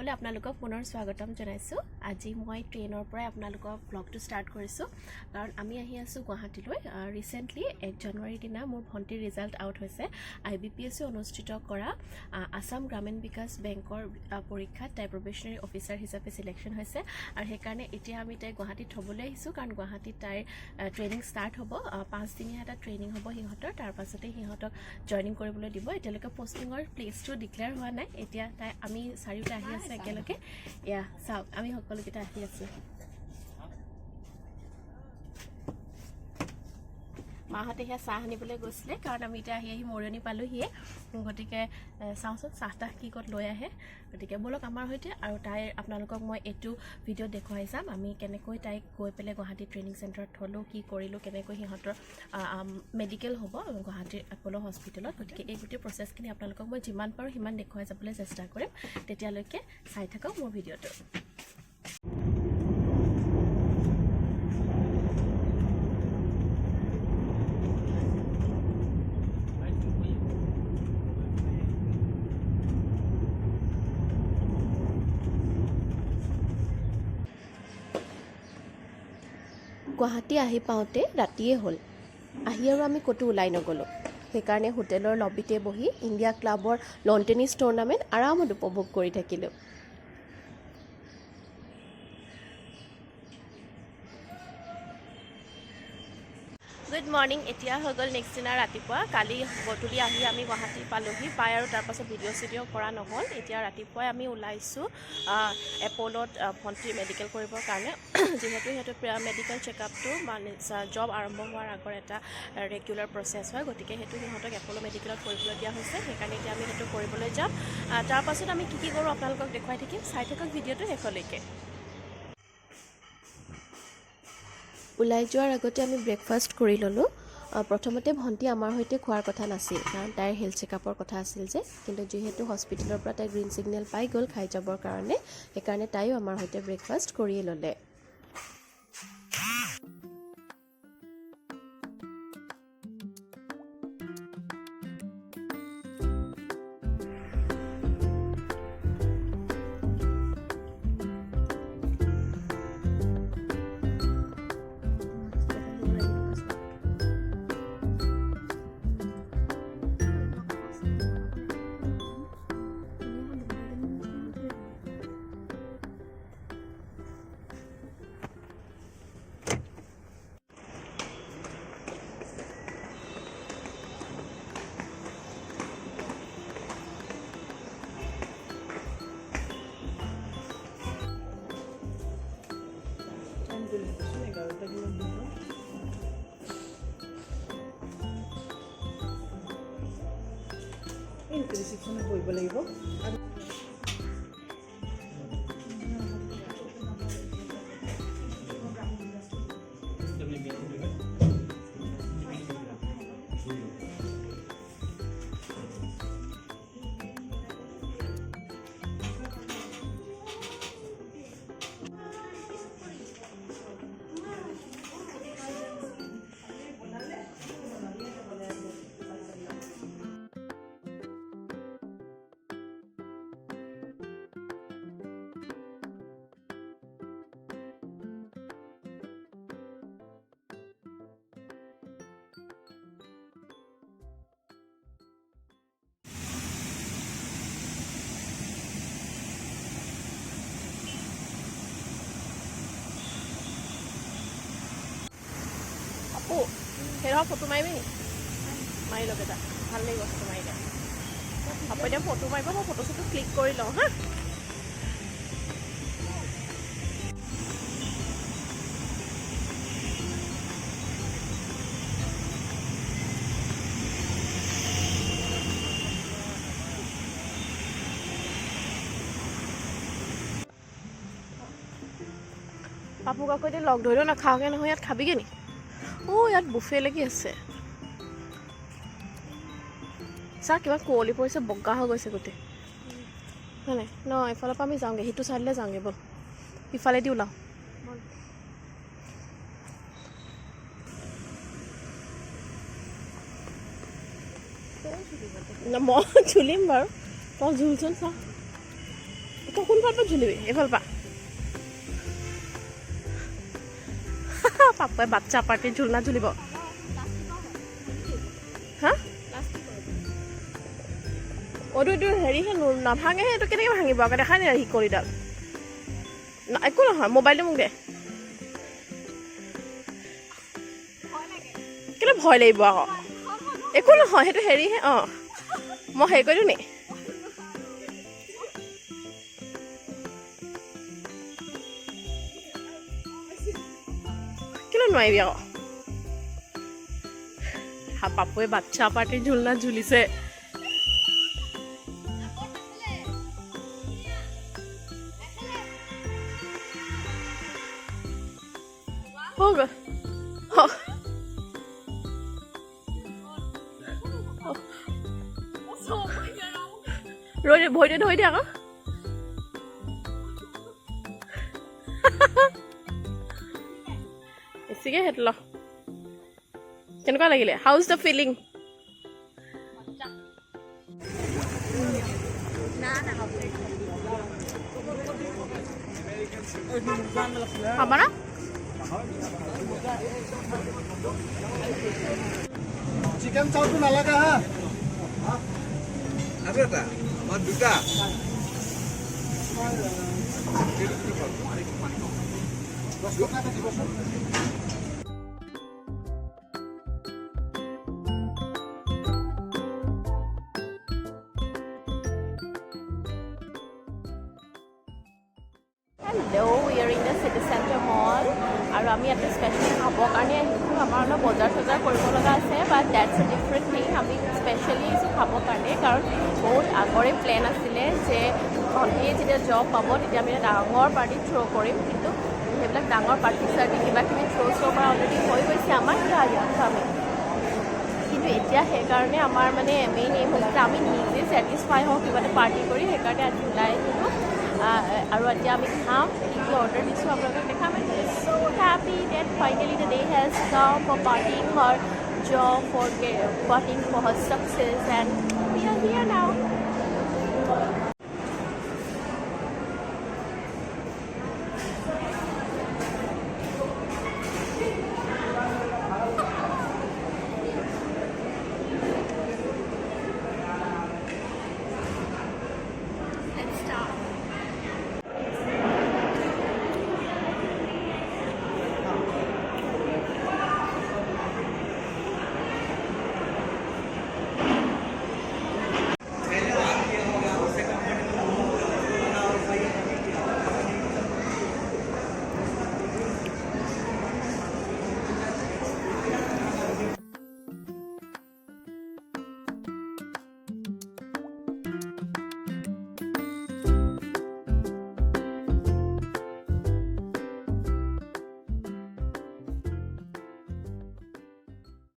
সকলে আপোনালোকক পুনৰ স্বাগতম জনাইছো আজি মই ট্ৰেইনৰ পৰা আপোনালোকক ব্লগটো ষ্টাৰ্ট কৰিছো কাৰণ আমি আহি আছো গুৱাহাটীলৈ ৰিসেন্টলি 1 জানুৱাৰী দিনা মোৰ ভন্টিৰ ৰিজাল্ট আউট হৈছে IBPS অনুষ্ঠিত কৰা আসাম গ্ৰামীণ বিকাশ বেংকৰ পৰীক্ষাত তাই প্ৰফেশনাল অফিচাৰ হিচাপে সিলেকশন হৈছে আৰু হেকাৰণে এতিয়া আমি তাই গুৱাহাটীত থবলৈ আহিছো কাৰণ গুৱাহাটীত তাইৰ ট্ৰেইনিং ষ্টাৰ্ট হ'ব 5 দিনীয়া এটা ট্ৰেইনিং হ'ব হিহঁতৰ তাৰ পাছতে হিহঁতক জয়নিং কৰিবলৈ দিব এতিয়ালৈকে পোষ্টিংৰ প্লেচটো ডিক্লেয়াৰ হোৱা নাই এতিয়া তাই আমি চাৰিটা আহি আছে একেলগে ইয়া চাওক আমি সকলোকেইটা আহি আছো মাহতে হিয়া চাহ আনিবলৈ গৈছিলে কাৰণ আমি এতিয়া আহি মৰিয়নি পালোহিয়ে গতিকে চাওঁচোন চাহটা কি ক'ত লৈ আহে গতিকে বলক আমাৰ হৈতে আৰু তাইৰ আপোনালোকক মই এইটো ভিডিঅ' দেখুৱাই যাম আমি কেনেকৈ তাইক গৈ পেলাই গুৱাহাটী ট্ৰেইনিং চেণ্টাৰত থলো কি কৰিলো কেনেকৈ সিহঁতৰ মেডিকেল হ'ব গুৱাহাটীৰ আপোলো হস্পিটেলত গতিকে এই গোটেই প্ৰচেছখিনি আপোনালোকক মই যিমান পাৰো সিমান দেখুৱাই যাবলৈ চেষ্টা কৰিম তেতিয়ালৈকে চাই থাকক মোৰ ভিডিঅ'টো গুৱাহাটী আহি পাওঁতে ৰাতিয়ে হ'ল আহি আৰু আমি ক'তো ওলাই নগলো সেইকাৰণে হোটেলৰ লবিতে বহি ইণ্ডিয়া ক্লাবৰ লন টেনিছ টুৰ্নামেণ্ট আৰামত উপভোগ কৰি থাকিলোঁ গুড মৰ্নিং এতিয়া হৈ গ'ল নেক্সট দিনা ৰাতিপুৱা কালি গধূলি আহি আমি গুৱাহাটী পালোহি পাই আৰু তাৰ পাছত ভিডিঅ' কৰা নহ'ল এতিয়া ৰাতিপুৱাই আমি ওলাইছোঁ এপ'লত ভণ্টি মেডিকেল কৰিবৰ কাৰণে যিহেতু সিহঁতৰ মেডিকেল চেকআপটো মানে জব আৰম্ভ হোৱাৰ আগৰ এটা ৰেগুলাৰ প্ৰচেছ হয় গতিকে সেইটো সিহঁতক এপ'লো মেডিকেলত কৰিবলৈ দিয়া হৈছে সেইকাৰণে এতিয়া আমি সেইটো কৰিবলৈ যাম তাৰ পাছত আমি কি কৰোঁ আপোনালোকক দেখুৱাই থাকিম চাই থাকক ভিডিঅ'টো শেষলৈকে ওলাই যোৱাৰ আগতে আমি ব্ৰেকফাষ্ট কৰি ল'লোঁ প্ৰথমতে ভণ্টি আমাৰ সৈতে খোৱাৰ কথা নাছিল কাৰণ তাইৰ হেল্থ চেকআপৰ কথা আছিল যে কিন্তু যিহেতু হস্পিটেলৰ পৰা তাই গ্ৰীণ ছিগনেল পাই গ'ল খাই যাবৰ কাৰণে সেইকাৰণে তাইও আমাৰ সৈতে ব্ৰেকফাষ্ট কৰিয়ে ল'লে Ikson কৰিব লাগিব হেৰা ফটো মাৰিবি নি মাৰি লওক এটা ভাল লাগিব ফটো মাৰিলে হ'ব এতিয়া ফটো মাৰিব মই ফটো চটো ক্লিক কৰি লওঁ হা পাপুক আকৌ এতিয়া লগ ধৰিলেও নাখাওঁগৈ নহয় ইয়াত খাবিগৈ নি ইয়াত বুফে লাগি আছে চা কিবা কুঁৱলী পৰিছে বগা হৈ গৈছে গোটেই হয় নাই ন এফালৰ পৰা আমি যাওঁগৈ সিটো চাইডলৈ যাওঁগৈ ব'ল ইফালেদি ওলাওঁ মই ঝুলিম বাৰু তই ঝুলচোন চা তো কোনফাল পৰা ঝুলিবি এইফাল পৰা পাপাই বাচ্চা পাৰ্টি ঝুলনা ঝুলিব হা অটো এইটো হেৰিহে নাভাঙেহে এইটো কেনেকৈ ভাঙিব আকৌ দেখাই নাই সি কৰিডাল একো নহয় মোবাইলটো মোক দে কেলে ভয় লাগিব আকৌ একো নহয় সেইটো হেৰিহে অঁ মই হেৰি কৰি দিওঁ নি কেলে নোৱাৰিবি আকৌ পাপুৱে বাচ্চা পাৰ্টি ঝুলনা ঝুলিছে होगा रोजे भोजन हो दिया इसीके हेतलो केनका लागिले हाउ इज द फीलिंग हमारा চিকেন চাউটো নালাগে হা আছে এটা আমার দুটা Hello, we are in the city center mall. আৰু আমি ইয়াতে স্পেচিয়েলি খাবৰ কাৰণে আহিছোঁ আমাৰ অলপ বজাৰ চজাৰ কৰিব লগা আছে বাট ডেটছ এ ডিফাৰেণ্ট থিং আমি স্পেচিয়েলি আহিছোঁ খাবৰ কাৰণে কাৰণ বহুত আগৰে প্লেন আছিলে যে ভণ্টিয়ে যেতিয়া জব পাব তেতিয়া আমি ডাঙৰ পাৰ্টি থ্ৰ' কৰিম কিন্তু সেইবিলাক ডাঙৰ পাৰ্টি চাৰ্টি কিবা কিবি থ্ৰ' কৰা অলৰেডি হৈ গৈছে আমাৰ আমি কিন্তু এতিয়া সেইকাৰণে আমাৰ মানে মেইন এইম হৈছে আমি নিজে ছেটিছফাই হওঁ কিবা এটা পাৰ্টি কৰি সেইকাৰণে আজি ওলাই আহিলোঁ আৰু এতিয়া আমি খাম কি কি অৰ্ডাৰ দিছোঁ আপোনালোকক দেখাম so happy that finally the day has come for partying her job, for partying for her success and we are here now.